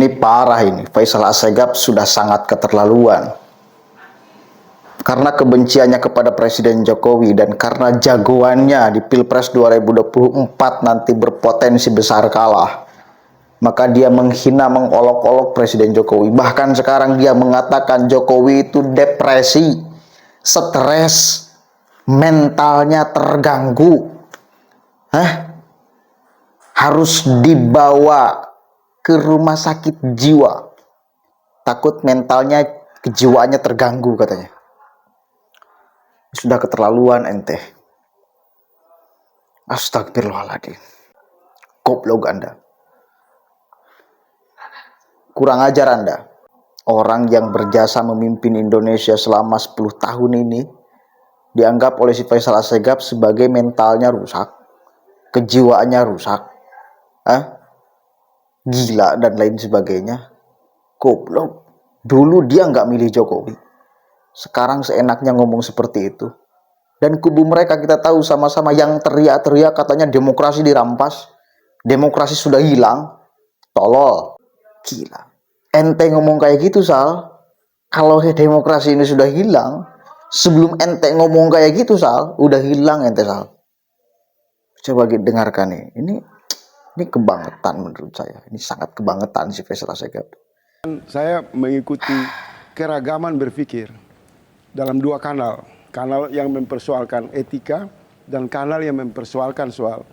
Ini parah ini, Faisal Assegaf sudah sangat keterlaluan. Karena kebenciannya kepada Presiden Jokowi dan karena jagoannya di Pilpres 2024 nanti berpotensi besar kalah, maka dia menghina, mengolok-olok Presiden Jokowi. Bahkan sekarang dia mengatakan Jokowi itu depresi, stres, mentalnya terganggu. Harus dibawa ke rumah sakit jiwa. Takut mentalnya, kejiwaannya terganggu katanya. Sudah keterlaluan ente. Astagfirullahaladzim. Goblok Anda. Kurang ajar Anda. Orang yang berjasa memimpin Indonesia selama 10 tahun ini dianggap oleh si Faisal Assegaf sebagai mentalnya rusak, kejiwaannya rusak, gila dan lain sebagainya. Goblok. Dulu dia nggak milih Jokowi, sekarang seenaknya ngomong seperti itu. Dan kubu mereka kita tahu sama-sama yang teriak-teriak katanya demokrasi dirampas, demokrasi sudah hilang. Tolol. Gila. Ente ngomong kayak gitu Sal. Kalau demokrasi ini sudah hilang, sebelum ente ngomong kayak gitu Sal, udah hilang ente Sal. Coba dengarkan nih. Ini kebangetan menurut saya. Ini sangat kebangetan si Faisal Assegaf. Saya mengikuti keragaman berpikir dalam dua kanal. Kanal yang mempersoalkan etika dan kanal yang mempersoalkan soal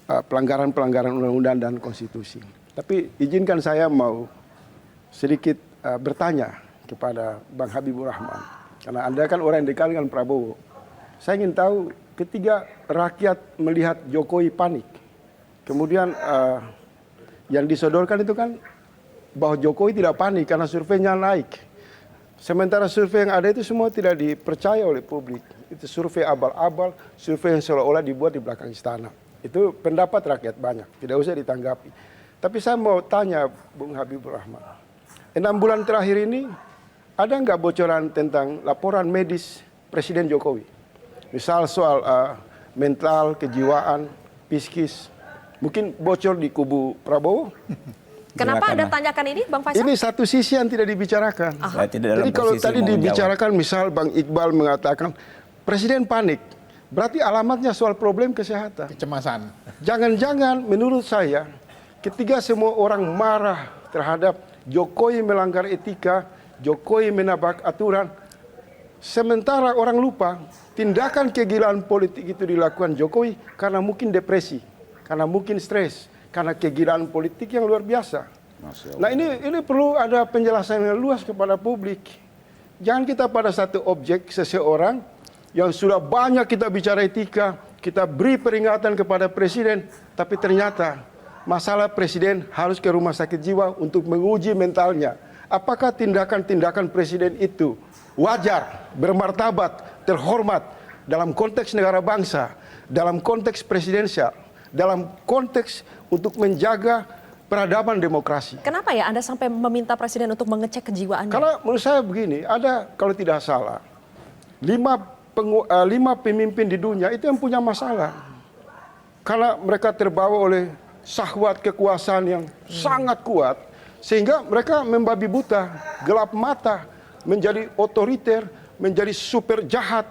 pelanggaran-pelanggaran undang-undang dan konstitusi. Tapi izinkan saya mau sedikit bertanya kepada Bang Habibur Rahman. Karena Anda kan orang yang dekat dengan Prabowo. Saya ingin tahu ketika rakyat melihat Jokowi panik. Kemudian yang disodorkan itu kan bahwa Jokowi tidak panik karena surveinya naik. Sementara survei yang ada itu semua tidak dipercaya oleh publik. Itu survei abal-abal, survei yang seolah-olah dibuat di belakang istana. Itu pendapat rakyat banyak, tidak usah ditanggapi. Tapi saya mau tanya Bung Habibur Rahman. 6 bulan terakhir ini ada nggak bocoran tentang laporan medis Presiden Jokowi? Misal soal mental, kejiwaan, psikis. Mungkin bocor di kubu Prabowo? Kenapa Anda tanyakan ini, Bang Faisal? Ini satu sisi yang tidak dibicarakan. Jadi kalau tadi dibicarakan, misal Bang Iqbal mengatakan Presiden panik, berarti alamatnya soal problem kesehatan. Kecemasan. Jangan-jangan menurut saya, ketika semua orang marah terhadap Jokowi melanggar etika, Jokowi menabrak aturan, sementara orang lupa tindakan kegilaan politik itu dilakukan Jokowi karena mungkin depresi, karena mungkin stres, karena kegilaan politik yang luar biasa. Nah ini perlu ada penjelasan yang luas kepada publik. Jangan kita pada satu objek seseorang yang sudah banyak kita bicara etika, kita beri peringatan kepada presiden, tapi ternyata masalah presiden harus ke rumah sakit jiwa untuk menguji mentalnya. Apakah tindakan-tindakan presiden itu wajar, bermartabat, terhormat dalam konteks negara bangsa, dalam konteks presidensial, dalam konteks untuk menjaga peradaban demokrasi. Kenapa ya Anda sampai meminta Presiden untuk mengecek kejiwaannya? Karena menurut saya begini, ada kalau tidak salah 5 pemimpin di dunia itu yang punya masalah. Karena mereka terbawa oleh syahwat kekuasaan yang sangat kuat, sehingga mereka membabi buta, gelap mata, menjadi otoriter, menjadi super jahat.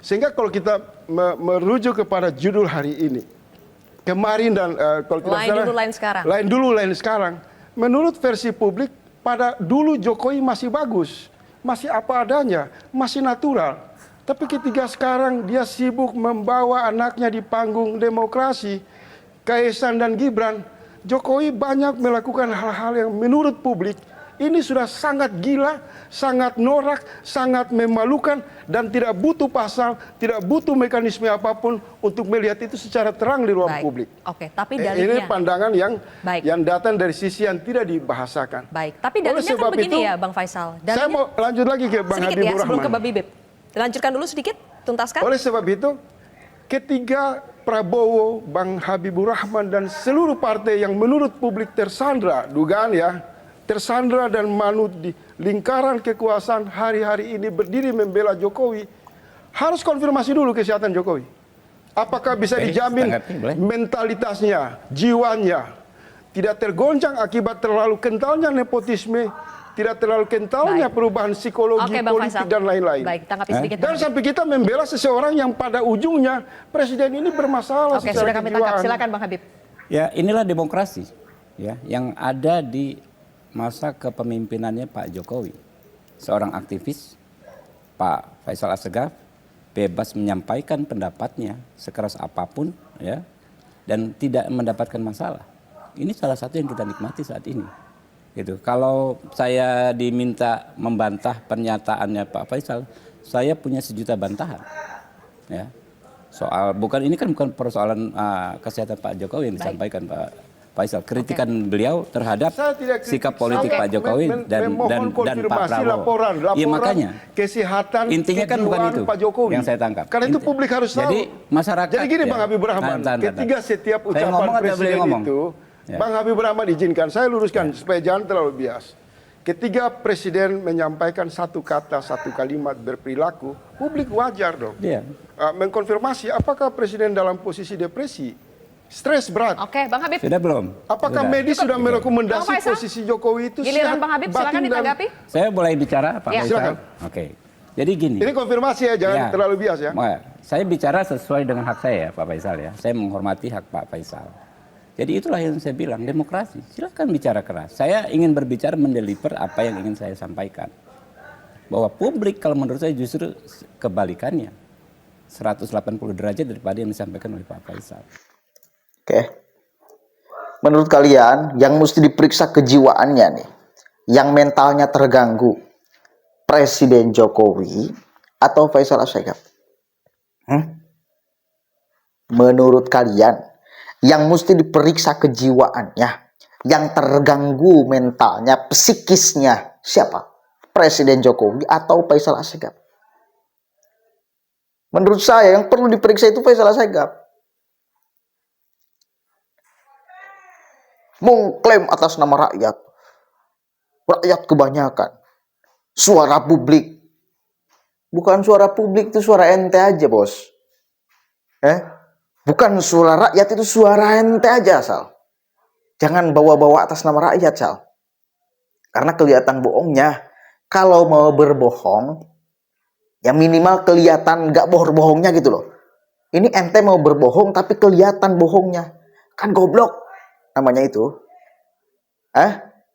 Sehingga kalau kita merujuk kepada judul hari ini, kemarin dan kalau tidak salah, lain dulu lain sekarang. Menurut versi publik, pada dulu Jokowi masih bagus, masih apa adanya, masih natural. Tapi ketika sekarang dia sibuk membawa anaknya di panggung demokrasi, Kaisang dan Gibran, Jokowi banyak melakukan hal-hal yang menurut publik ini sudah sangat gila, sangat norak, sangat memalukan, dan tidak butuh pasal, tidak butuh mekanisme apapun untuk melihat itu secara terang di ruang publik. Oke, tapi dalilnya ini pandangan yang datang dari sisi yang tidak dibahasakan. Baik, tapi dalilnya kan begini ya, Bang Faisal. Dalilnya, saya mau lanjut lagi ke Bang Habibur Rahman. Sebelum ke Bang Bibip. Lanjutkan dulu sedikit, tuntaskan. Oleh sebab itu, ketika Prabowo, Bang Habibur Rahman, dan seluruh partai yang menurut publik tersandra, dugaan ya, tersandra dan manut di lingkaran kekuasaan hari-hari ini berdiri membela Jokowi, harus konfirmasi dulu kesehatan Jokowi. Apakah bisa dijamin mentalitasnya, jiwanya, tidak tergoncang akibat terlalu kentalnya nepotisme, tidak terlalu kentalnya Baik. perubahan psikologi Oke, Bang politik Faisal. dan lain-lain. Baik, tanggapi sedikit. Dan sampai kita membela seseorang yang pada ujungnya presiden ini bermasalah Oke, secara sudah kami tangkap. kejiwaan. Silakan Bang Habib. Ya, inilah demokrasi ya yang ada di masa kepemimpinannya Pak Jokowi. Seorang aktivis, Pak Faisal Assegaf, bebas menyampaikan pendapatnya sekeras apapun ya dan tidak mendapatkan masalah. Ini salah satu yang kita nikmati saat ini. Gitu. Kalau saya diminta membantah pernyataannya Pak Faisal, saya punya sejuta bantahan. Ya. Soal ini kan bukan persoalan kesehatan Pak Jokowi yang disampaikan Pak Faisal. Kritikan beliau terhadap Saya tidak kritik, sikap politik saya Pak Jokowi dan Pak konfirmasi Prabowo. laporan Iya makanya kesehatan intinya kan bukan kejiwaan itu Pak Jokowi yang saya tangkap. Karena itu publik harus tahu. Jadi masyarakat. Jadi gini ya. Bang Habibur Rahman, ketika setiap Saya ucapan ngomong atau beliau presiden ngomong? itu, Ya. Bang Habibur Rahman izinkan saya luruskan supaya jangan terlalu bias. Ketika presiden menyampaikan satu kata, satu kalimat berperilaku, publik wajar dong. Iya. Mengkonfirmasi apakah presiden dalam posisi depresi, stres berat. Oke, Bang Habib. Sudah belum? Apakah Sudah. medis sudah Bang merekomendasi Faisal, posisi Jokowi itu Giliran sehat, Bang Habib, silakan batin, dan- ditanggapi. Saya boleh bicara Pak Ya. Faisal? Silakan. Oke. Jadi gini. Ini konfirmasi ya, jangan Ya. terlalu bias ya. Saya bicara sesuai dengan hak saya ya Pak Faisal ya. Saya menghormati hak Pak Faisal. Jadi itulah yang saya bilang, demokrasi. Silakan bicara keras. Saya ingin berbicara mendeliver apa yang ingin saya sampaikan. Bahwa publik kalau menurut saya justru kebalikannya. 180 derajat daripada yang disampaikan oleh Pak Faisal. Oke. Menurut kalian yang mesti diperiksa kejiwaannya nih, yang mentalnya terganggu, Presiden Jokowi atau Faisal Assegaf? Menurut kalian yang mesti diperiksa kejiwaannya, yang terganggu mentalnya, psikisnya, siapa? Presiden Jokowi atau Faisal Assegaf? Menurut saya yang perlu diperiksa itu Faisal Assegaf. Mengklaim atas nama rakyat. Rakyat kebanyakan. Suara publik. Bukan suara publik, itu suara ente aja, bos. Bukan suara rakyat, itu suara ente aja, Sal. Jangan bawa-bawa atas nama rakyat, Sal. Karena kelihatan bohongnya. Kalau mau berbohong, ya minimal kelihatan gak bohong-bohongnya gitu loh. Ini ente mau berbohong tapi kelihatan bohongnya. Kan goblok namanya itu.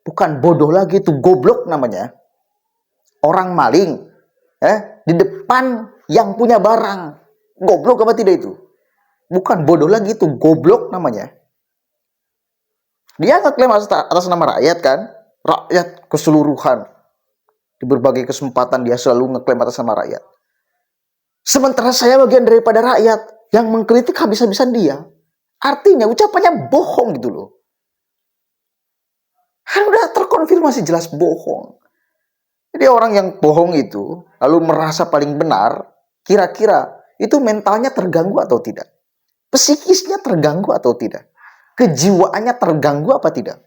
Bukan bodoh lagi, itu goblok namanya. Orang maling di depan yang punya barang. Goblok apa tidak itu? Bukan bodoh lagi, itu goblok namanya. Dia ngeklaim atas nama rakyat kan? Rakyat keseluruhan. Di berbagai kesempatan dia selalu ngeklaim atas nama rakyat. Sementara saya bagian daripada rakyat yang mengkritik habis-habisan dia. Artinya ucapannya bohong gitu loh. Kan udah terkonfirmasi jelas bohong. Jadi orang yang bohong itu lalu merasa paling benar, kira-kira itu mentalnya terganggu atau tidak? Psikisnya terganggu atau tidak? Kejiwaannya terganggu apa tidak?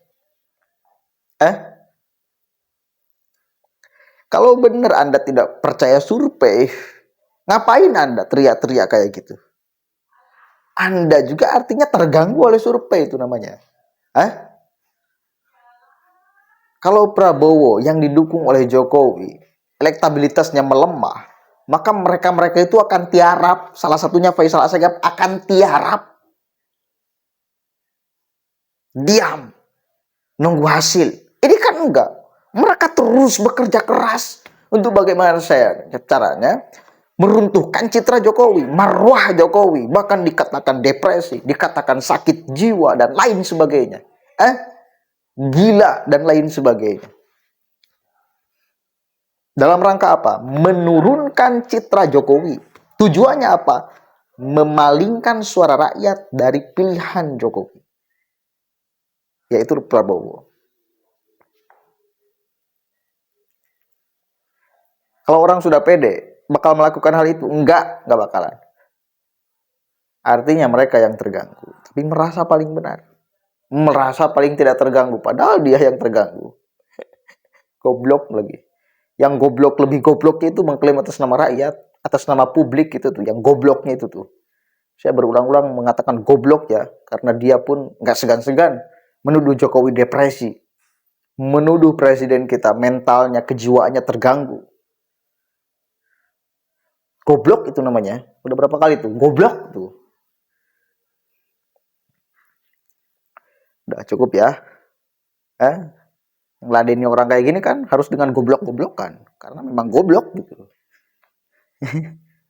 Kalau benar Anda tidak percaya survei, ngapain Anda teriak-teriak kayak gitu? Anda juga artinya terganggu oleh survei itu namanya. Kalau Prabowo yang didukung oleh Jokowi, elektabilitasnya melemah, maka mereka-mereka itu akan tiarap. Salah satunya Faisal Assegaf akan tiarap. Diam. Nunggu hasil. Ini kan enggak. Mereka terus bekerja keras untuk bagaimana caranya meruntuhkan citra Jokowi, marwah Jokowi, bahkan dikatakan depresi, dikatakan sakit jiwa dan lain sebagainya. Gila dan lain sebagainya. Dalam rangka apa? Menurunkan citra Jokowi. Tujuannya apa? Memalingkan suara rakyat dari pilihan Jokowi, yaitu Prabowo. Kalau orang sudah pede, bakal melakukan hal itu? Enggak bakalan. Artinya mereka yang terganggu, tapi merasa paling benar. Merasa paling tidak terganggu, padahal dia yang terganggu. Goblok lagi. Yang goblok lebih gobloknya itu mengklaim atas nama rakyat, atas nama publik itu tuh, yang gobloknya itu tuh. Saya berulang-ulang mengatakan goblok ya, karena dia pun nggak segan-segan menuduh Jokowi depresi, menuduh presiden kita mentalnya, kejiwaannya terganggu. Goblok itu namanya. Udah berapa kali tuh? Goblok tuh. Udah cukup ya. Ngeladenin orang kayak gini kan harus dengan goblok-goblokan. Karena memang goblok gitu.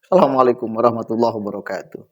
Assalamualaikum warahmatullahi wabarakatuh.